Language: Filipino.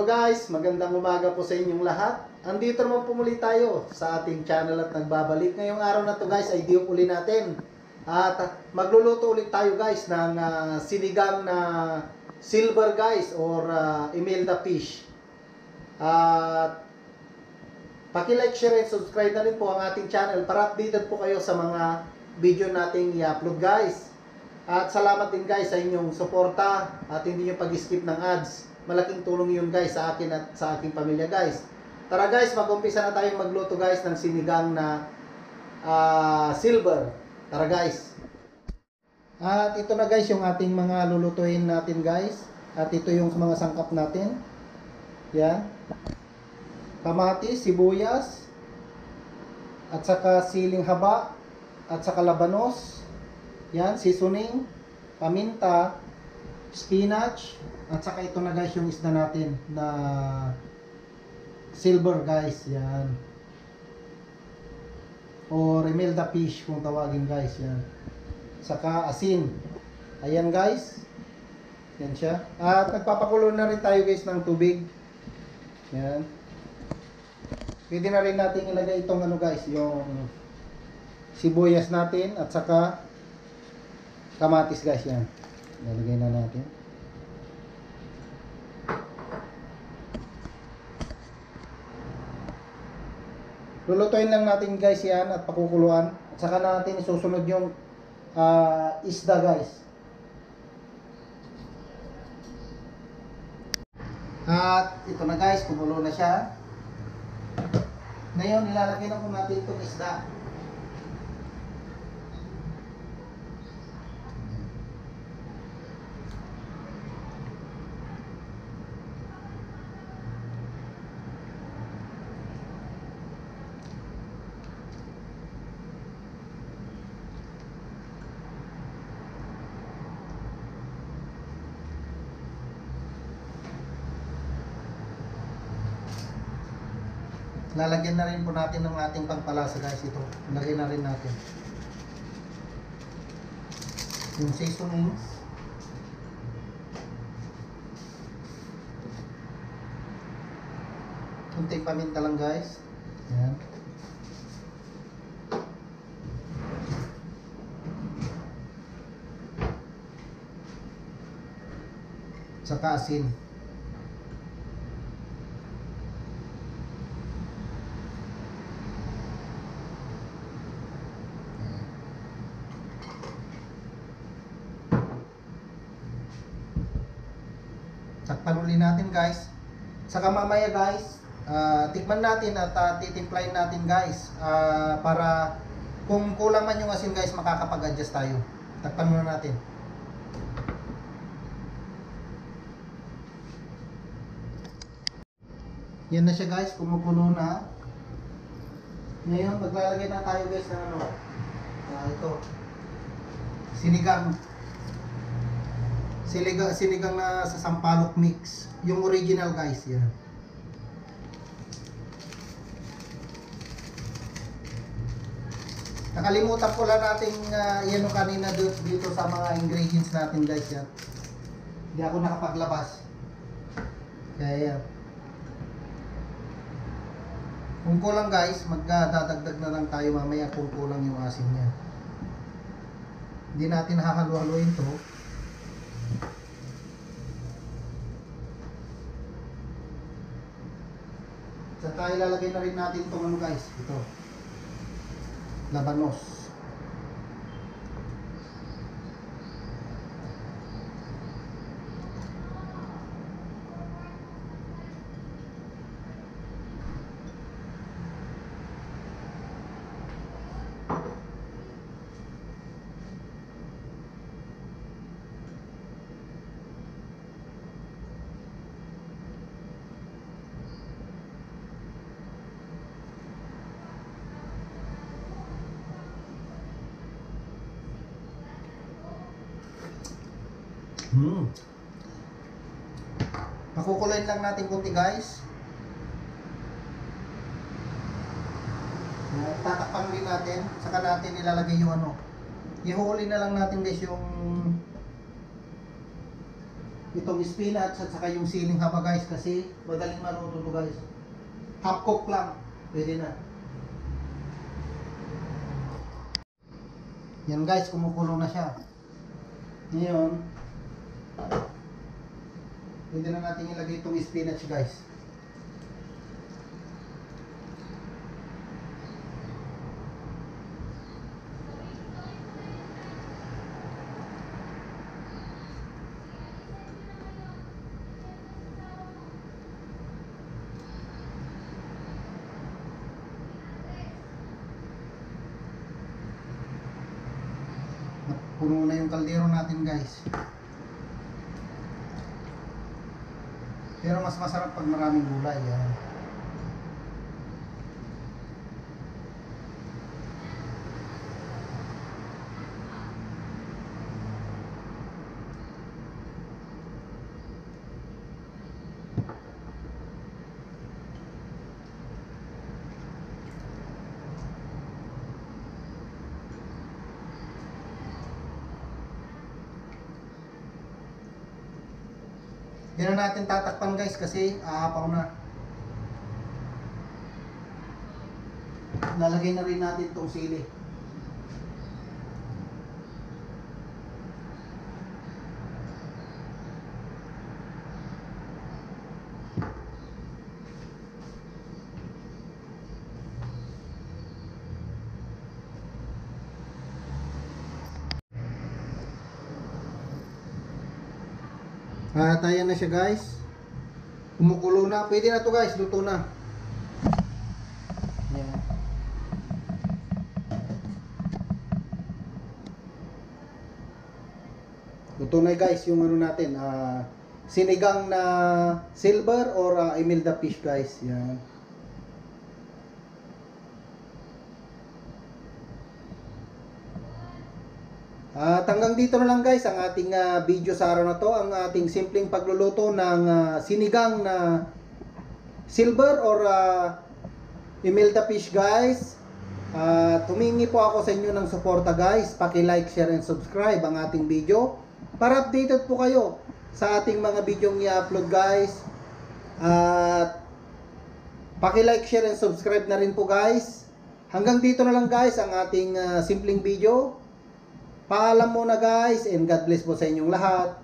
Hello guys, magandang umaga po sa inyong lahat. Andito naman po muli tayo sa ating channel at nagbabalik. Ngayong araw na to guys ay diop uli natin. At magluluto ulit tayo guys ng sinigang na silver guys or Imelda fish. At paki-like, share and subscribe na rin po ang ating channel para updated po kayo sa mga video nating i-upload guys. At salamat din guys sa inyong suporta at hindi nyo pag-skip ng ads. Malaking tulong yun guys sa akin at sa aking pamilya guys. Tara guys, mag-umpisa na tayong magluto guys ng sinigang na silver. Tara guys. At ito na guys yung ating mga lulutuin natin guys. At ito yung mga sangkap natin. Yan. Kamatis, sibuyas, at saka siling haba, at saka labanos. Yan, seasoning, paminta, spinach, at saka ito na guys yung isda natin na silver guys, yan. Or Imelda fish kung tawagin guys, yan. Saka asin. Ayan guys. Yan siya. At nagpapakulo na rin tayo guys ng tubig. Yan. Pwede na rin natin ilagay itong ano guys, yung sibuyas natin at saka kamatis guys, yan. Nalagay na natin. Lulutuin lang natin guys yan at pakukuluan. At saka natin isusunod yung isda guys. At ito na guys, kumulo na siya. Ngayon ilalagay na po natin itong isda. Lalagyan na rin po natin ng ating pangpalasa guys ito. Lagyan na rin natin yung seasonings. Kunting paminta lang guys. Yan. Saka asin. Takpan uli natin guys. Saka mamaya guys, tikman natin at titimplahin natin guys, para kung kulang man yung asin guys, makakapag-adjust tayo. Takpan muna natin. Yan na siya guys, kumukulo na. Ngayon maglalagay na tayo guys ng ano, ito sinigang na sa sampalok mix, yung original guys, yan. Nakalimutan ko lang nating yan kanina dito sa mga ingredients natin guys, yan. Hindi ako nakapaglabas. Kaya yan. Kung kulang guys, magdadagdag na lang tayo mamaya kung kulang yung asin niya. Hindi natin hahalo-haloin to. Saka ilalagay na rin natin itong ano guys, ito, labanos. Pakukulayin lang natin kunti guys. Tatakpan din natin. Saka natin ilalagay yung ano. Ihuli na lang natin guys yung itong spinach at saka yung siling haba guys, kasi madaling maluto to guys. Half cook lang, pwede na. Yan guys, kumukulo na siya. Ngayon, pwede na natin ilagay itong spinach guys. Puno na yung kaldero natin guys. Pero mas masarap pag maraming gulay. Yan. Yan na natin tatakpan guys kasi aapaw na. Lalagay na rin natin itong sili. Ayan na siya guys. Kumukulo na. Pwede na to guys. Luto na. Ayan. Luto na guys yung ano natin. Sinigang na silver or Imelda fish guys. Yan. At hanggang dito na lang guys ang ating video sa araw na to, ang ating simpleng pagluluto ng sinigang na silver or Imelda fish guys. Humingi po ako sa inyo ng suporta guys, paki-like, share and subscribe ang ating video para updated po kayo sa ating mga videong i-upload guys. At paki-like, share and subscribe na rin po guys. Hanggang dito na lang guys ang ating simpleng video. Paalam muna guys and God bless po sa inyong lahat.